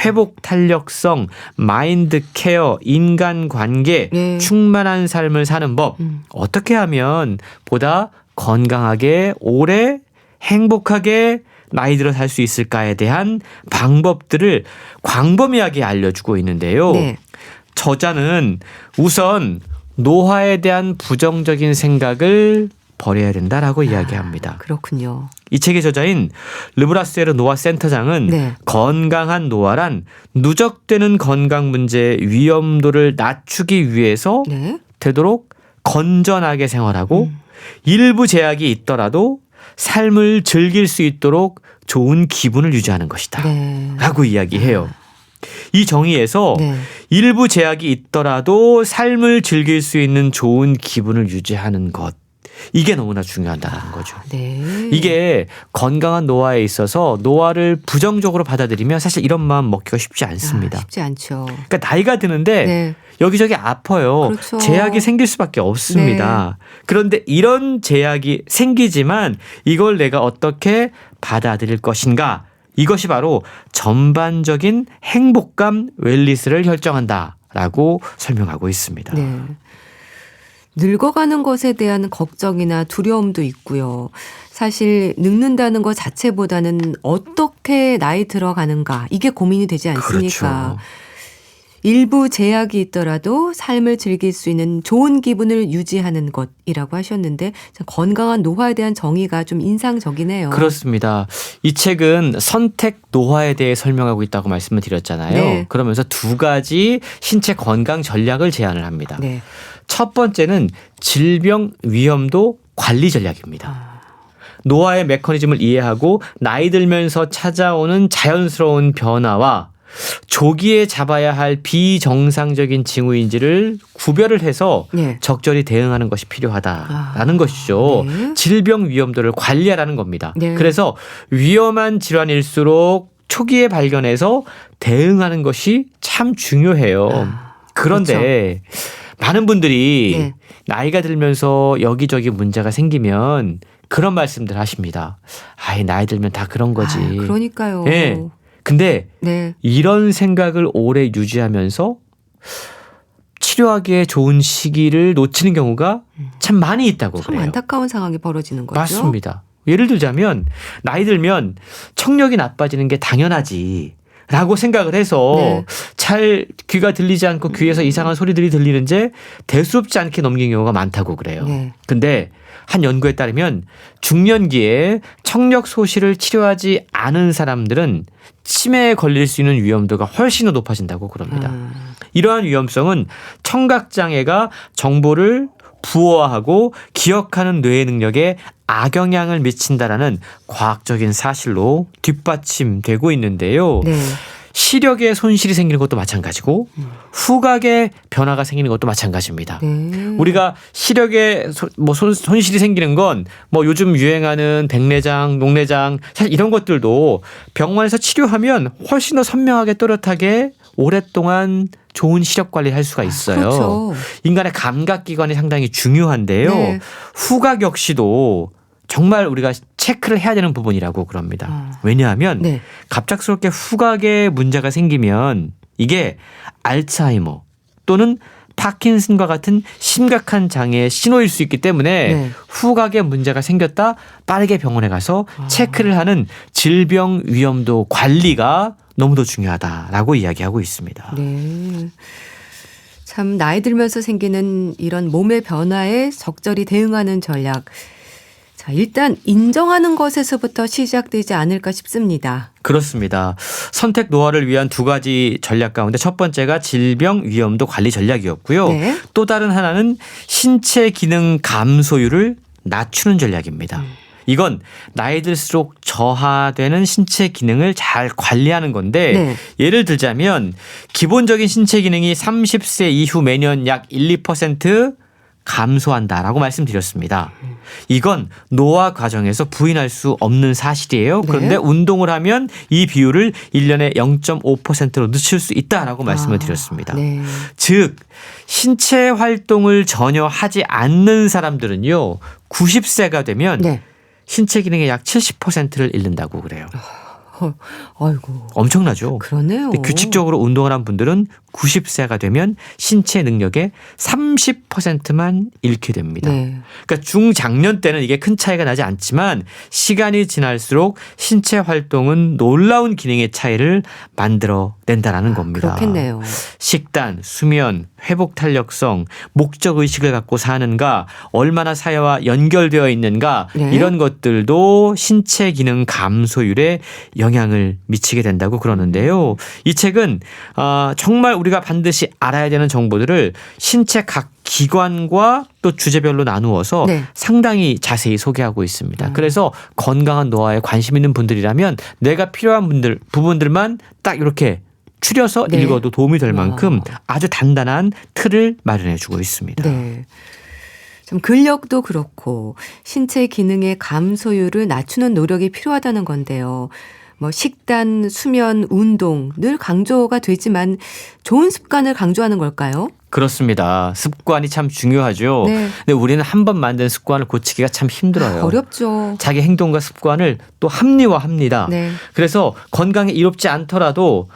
회복 탄력성, 마인드 케어, 인간관계, 네. 충만한 삶을 사는 법, 어떻게 하면 보다 건강하게 오래 행복하게 나이 들어 살 수 있을까에 대한 방법들을 광범위하게 알려주고 있는데요. 네. 저자는 우선 노화에 대한 부정적인 생각을 버려야 된다라고 이야기합니다. 그렇군요. 이 책의 저자인 르브라스에르 노화 센터장은 네. 건강한 노화란 누적되는 건강 문제의 위험도를 낮추기 위해서 네. 되도록 건전하게 생활하고 일부 제약이 있더라도 삶을 즐길 수 있도록 좋은 기분을 유지하는 것이다. 네. 라고 이야기해요. 이 정의에서 네. 일부 제약이 있더라도 삶을 즐길 수 있는 좋은 기분을 유지하는 것. 이게 너무나 중요하다는 거죠. 네. 이게 건강한 노화에 있어서 노화를 부정적으로 받아들이면 사실 이런 마음 먹기가 쉽지 않습니다. 쉽지 않죠. 그러니까 나이가 드는데 네. 여기저기 아파요. 그렇죠. 제약이 생길 수밖에 없습니다. 그런데 이런 제약이 생기지만 이걸 내가 어떻게 받아들일 것인가? 이것이 바로 전반적인 행복감 웰리스를 결정한다라고 설명하고 있습니다. 네. 늙어가는 것에 대한 걱정이나 두려움도 있고요. 사실 늙는다는 것 자체보다는 어떻게 나이 들어가는가 이게 고민이 되지 않습니까? 그렇죠. 일부 제약이 있더라도 삶을 즐길 수 있는 좋은 기분을 유지하는 것이라고 하셨는데 참 건강한 노화에 대한 정의가 좀 인상적이네요. 그렇습니다. 이 책은 선택 노화에 대해 설명하고 있다고 말씀을 드렸잖아요. 네. 그러면서 두 가지 신체 건강 전략을 제안을 합니다. 네. 첫 번째는 질병 위험도 관리 전략입니다. 노화의 메커니즘을 이해하고 나이 들면서 찾아오는 자연스러운 변화와 조기에 잡아야 할 비정상적인 징후인지를 구별을 해서 네. 적절히 대응하는 것이 필요하다라는 것이죠. 네. 질병 위험도를 관리하라는 겁니다. 네. 그래서 위험한 질환일수록 초기에 발견해서 대응하는 것이 참 중요해요. 그런데 많은 분들이 네. 나이가 들면서 여기저기 문제가 생기면 그런 말씀들 하십니다. 아이, 나이 들면 다 그런 거지. 그러니까요. 예. 근데 네. 이런 생각을 오래 유지하면서 치료하기에 좋은 시기를 놓치는 경우가 참 많이 있다고 참 그래요. 안타까운 상황이 벌어지는 거죠. 맞습니다. 예를 들자면 나이 들면 청력이 나빠지는 게 당연하지. 라고 생각을 해서 네. 잘 귀가 들리지 않고 귀에서 이상한 소리들이 들리는지 대수롭지 않게 넘긴 경우가 많다고 그래요. 네. 근데 한 연구에 따르면 중년기에 청력 소실을 치료하지 않은 사람들은 치매에 걸릴 수 있는 위험도가 훨씬 더 높아진다고 그럽니다. 이러한 위험성은 청각장애가 정보를 부호화하고 기억하는 뇌의 능력에 악영향을 미친다라는 과학적인 사실로 뒷받침되고 있는데요. 네. 시력에 손실이 생기는 것도 마찬가지고 후각에 변화가 생기는 것도 마찬가지입니다. 네. 우리가 시력에 손실이 생기는 건 뭐 요즘 유행하는 백내장, 녹내장 사실 이런 것들도 병원에서 치료하면 훨씬 더 선명하게 또렷하게 오랫동안 좋은 시력 관리를 할 수가 있어요. 그렇죠. 인간의 감각기관이 상당히 중요한데요. 네. 후각 역시도 정말 우리가 체크를 해야 되는 부분이라고 그럽니다. 왜냐하면 네. 갑작스럽게 후각에 문제가 생기면 이게 알츠하이머 또는 파킨슨과 같은 심각한 장애의 신호일 수 있기 때문에 네. 후각에 문제가 생겼다 빠르게 병원에 가서 체크를 하는 질병 위험도 관리가 너무도 중요하다라고 이야기하고 있습니다. 네. 참 나이 들면서 생기는 이런 몸의 변화에 적절히 대응하는 전략. 자, 일단 인정하는 것에서부터 시작되지 않을까 싶습니다. 그렇습니다. 선택 노화를 위한 두 가지 전략 가운데 첫 번째가 질병 위험도 관리 전략이었고요. 네. 또 다른 하나는 신체 기능 감소율을 낮추는 전략입니다. 이건 나이 들수록 저하되는 신체 기능을 잘 관리하는 건데 네. 예를 들자면 기본적인 신체 기능이 30세 이후 매년 약 1, 2% 감소한다라고 말씀드렸습니다. 이건 노화 과정에서 부인할 수 없는 사실이에요. 그런데 네. 운동을 하면 이 비율을 1년에 0.5%로 늦출 수 있다라고 말씀을 드렸습니다. 네. 즉 신체 활동을 전혀 하지 않는 사람들은요. 90세가 되면 네. 신체 기능의 약 70%를 잃는다고 그래요. 아이고. 엄청나죠. 그러네요. 근데 규칙적으로 운동을 한 분들은 90세가 되면 신체 능력의 30%만 잃게 됩니다. 네. 그러니까 중장년 때는 이게 큰 차이가 나지 않지만 시간이 지날수록 신체 활동은 놀라운 기능의 차이를 만들어낸다라는 겁니다. 그렇겠네요. 식단, 수면, 회복 탄력성, 목적 의식을 갖고 사는가, 얼마나 사회와 연결되어 있는가 네. 이런 것들도 신체 기능 감소율에 영향을 미치게 된다고 그러는데요. 이 책은 정말 우리가 반드시 알아야 되는 정보들을 신체 각 기관과 또 주제별로 나누어서 네. 상당히 자세히 소개하고 있습니다. 그래서 건강한 노화에 관심 있는 분들이라면 내가 필요한 부분들만 딱 이렇게 추려서 네. 읽어도 도움이 될 만큼 아주 단단한 틀을 마련해 주고 있습니다. 네. 좀 근력도 그렇고 신체 기능의 감소율을 낮추는 노력이 필요하다는 건데요. 뭐 식단, 수면, 운동 늘 강조가 되지만 좋은 습관을 강조하는 걸까요? 그렇습니다. 습관이 참 중요하죠. 네. 근데 우리는 한 번 만든 습관을 고치기가 참 힘들어요. 어렵죠. 자기 행동과 습관을 또 합리화합니다. 네. 그래서 건강에 이롭지 않더라도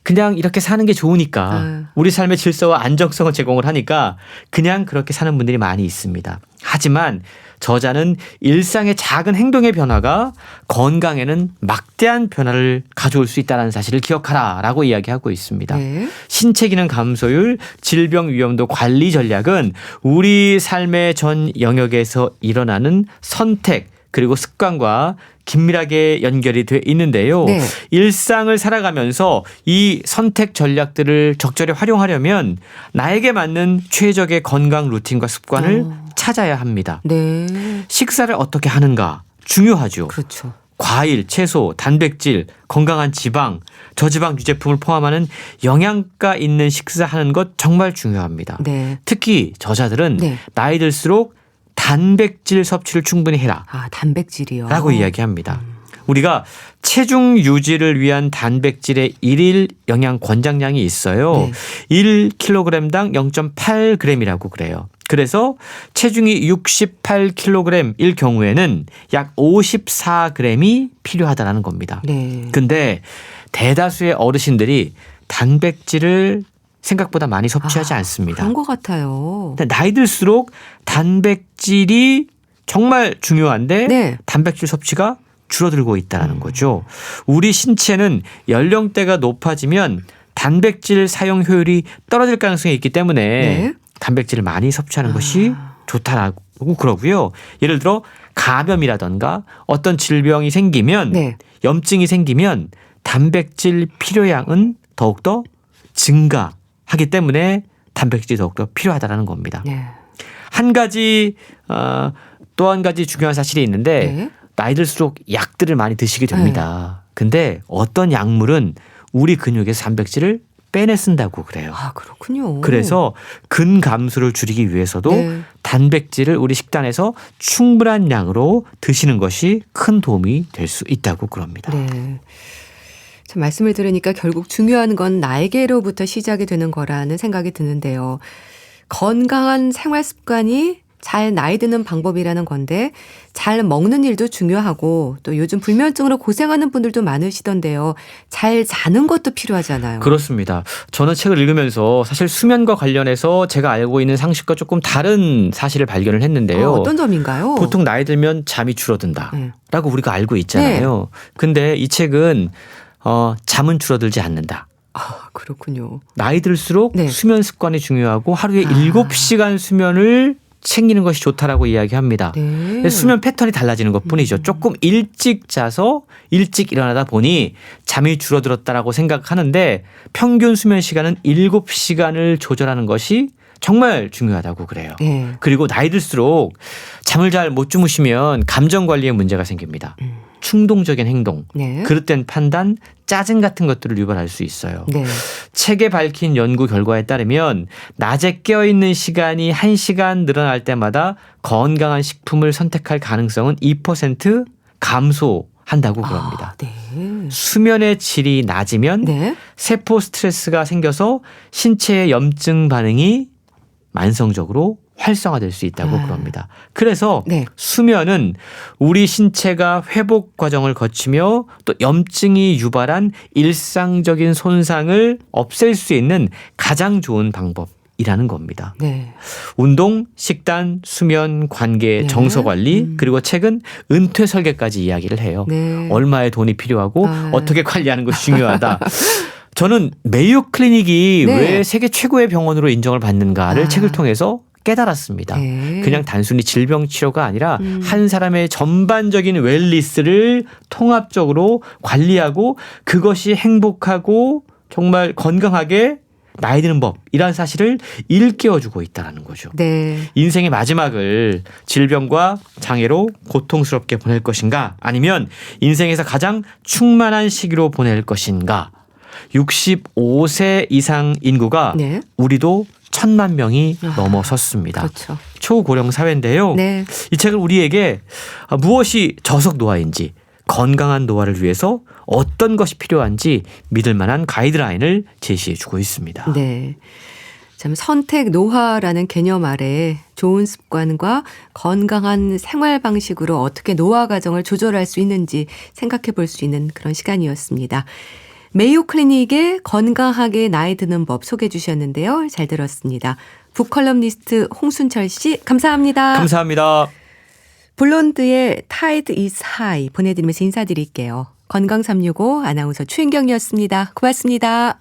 그냥 이렇게 사는 게 좋으니까 우리 삶의 질서와 안정성을 제공을 하니까 그냥 그렇게 사는 분들이 많이 있습니다. 하지만 저자는 일상의 작은 행동의 변화가 건강에는 막대한 변화를 가져올 수 있다는 사실을 기억하라라고 이야기하고 있습니다. 네. 신체 기능 감소율, 질병 위험도 관리 전략은 우리 삶의 전 영역에서 일어나는 선택 그리고 습관과 긴밀하게 연결이 돼 있는데요. 네. 일상을 살아가면서 이 선택 전략들을 적절히 활용하려면 나에게 맞는 최적의 건강 루틴과 습관을 찾아야 합니다. 네. 식사를 어떻게 하는가 중요하죠. 그렇죠. 과일, 채소, 단백질, 건강한 지방, 저지방 유제품을 포함하는 영양가 있는 식사하는 것 정말 중요합니다. 네. 특히 저자들은 네. 나이 들수록 단백질 섭취를 충분히 해라 아, 단백질이요. 라고 이야기합니다. 우리가 체중 유지를 위한 단백질의 일일 영양 권장량이 있어요. 네. 1kg당 0.8g이라고 그래요. 그래서 체중이 68kg일 경우에는 약 54g이 필요하다는 겁니다. 네. 근데 대다수의 어르신들이 단백질을 생각보다 많이 섭취하지 않습니다. 그런 것 같아요. 근데 나이 들수록 단백질이 정말 중요한데 네. 단백질 섭취가 줄어들고 있다는 거죠. 우리 신체는 연령대가 높아지면 단백질 사용 효율이 떨어질 가능성이 있기 때문에 네. 단백질을 많이 섭취하는 것이 좋다라고 그러고요. 예를 들어 감염이라던가 어떤 질병이 생기면 네. 염증이 생기면 단백질 필요량은 더욱더 증가하기 때문에 단백질이 더욱더 필요하다는 겁니다. 네. 한 가지 또 한 가지 중요한 사실이 있는데 네. 나이 들수록 약들을 많이 드시게 됩니다. 근데 어떤 약물은 우리 근육에서 단백질을 빼내 쓴다고 그래요. 아, 그렇군요. 그래서 근감소를 줄이기 위해서도 네. 단백질을 우리 식단에서 충분한 양으로 드시는 것이 큰 도움이 될 수 있다고 그럽니다. 네. 참 말씀을 들으니까 결국 중요한 건 나에게로부터 시작이 되는 거라는 생각이 드는데요. 건강한 생활 습관이 잘 나이 드는 방법이라는 건데 잘 먹는 일도 중요하고 또 요즘 불면증으로 고생하는 분들도 많으시던데요. 잘 자는 것도 필요하잖아요. 그렇습니다. 저는 책을 읽으면서 사실 수면과 관련해서 제가 알고 있는 상식과 조금 다른 사실을 발견을 했는데요. 어떤 점인가요? 보통 나이 들면 잠이 줄어든다라고 우리가 알고 있잖아요. 근데 이 책은 잠은 줄어들지 않는다. 아, 그렇군요. 나이 들수록 네. 수면 습관이 중요하고 하루에 7시간 수면을 챙기는 것이 좋다라고 이야기합니다. 네. 수면 패턴이 달라지는 것뿐이죠. 조금 일찍 자서 일찍 일어나다 보니 잠이 줄어들었다라고 생각하는데 평균 수면 시간은 7시간을 조절하는 것이 정말 중요하다고 그래요. 네. 그리고 나이 들수록 잠을 잘 못 주무시면 감정 관리에 문제가 생깁니다. 충동적인 행동, 네. 그릇된 판단, 짜증 같은 것들을 유발할 수 있어요. 네. 책에 밝힌 연구 결과에 따르면 낮에 깨어있는 시간이 1시간 늘어날 때마다 건강한 식품을 선택할 가능성은 2% 감소한다고 그럽니다. 네. 수면의 질이 낮으면 네. 세포 스트레스가 생겨서 신체의 염증 반응이 만성적으로 활성화될 수 있다고 그럽니다. 그래서 네. 수면은 우리 신체가 회복 과정을 거치며 또 염증이 유발한 일상적인 손상을 없앨 수 있는 가장 좋은 방법이라는 겁니다. 네. 운동, 식단, 수면, 관계, 네. 정서 관리 그리고 책은 은퇴 설계까지 이야기를 해요. 네. 얼마의 돈이 필요하고 아. 어떻게 관리하는 것이 중요하다. 저는 메이오 클리닉이 네. 왜 세계 최고의 병원으로 인정을 받는가를 책을 통해서 깨달았습니다. 네. 그냥 단순히 질병 치료가 아니라 한 사람의 전반적인 웰리스를 통합적으로 관리하고 그것이 행복하고 정말 건강하게 나이 드는 법이라는 사실을 일깨워주고 있다는 거죠. 네. 인생의 마지막을 질병과 장애로 고통스럽게 보낼 것인가 아니면 인생에서 가장 충만한 시기로 보낼 것인가. 65세 이상 인구가 네. 우리도 1,000만 명이 넘어섰습니다. 그렇죠. 초고령 사회인데요. 네. 이 책은 우리에게 무엇이 저속 노화인지 건강한 노화를 위해서 어떤 것이 필요한지 믿을 만한 가이드라인을 제시해 주고 있습니다. 네. 참 선택 노화라는 개념 아래 좋은 습관과 건강한 생활 방식으로 어떻게 노화 과정을 조절할 수 있는지 생각해 볼 수 있는 그런 시간이었습니다. 메이오 클리닉의 건강하게 나이 드는 법 소개해 주셨는데요. 잘 들었습니다. 북컬럼니스트 홍순철 씨 감사합니다. 감사합니다. 블론드의 Tide is High 보내드리면서 인사드릴게요. 건강365 아나운서 추인경이었습니다. 고맙습니다.